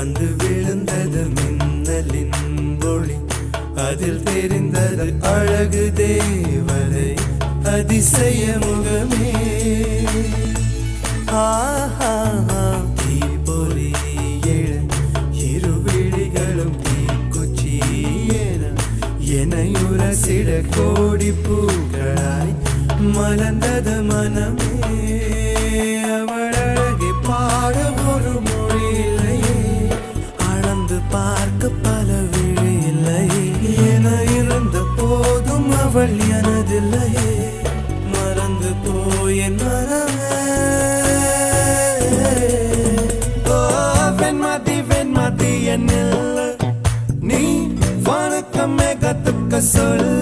வந்து விழுந்தது மின்னலின் ஒளி, அதில் தெரிந்தது அழகு தேவதை அதிசய முகமே. தீப்பொறி எழ இருவிழிகளும் தீக்குச்சி எனையுரசிட கோடி பூக்களாய் மலர்ந்தது மனமே. அவள் அழகை பாட ஒரு மொழி இல்லையே, அளந்து பார்க்க பல விழி இல்லையே. என இருந்த போதும் அவள் எனதில்லையே, மறந்து போய் என் மனமே. வெண்மதி என்னில் நீ வணக்கமே கத்துக்க சொல்ல,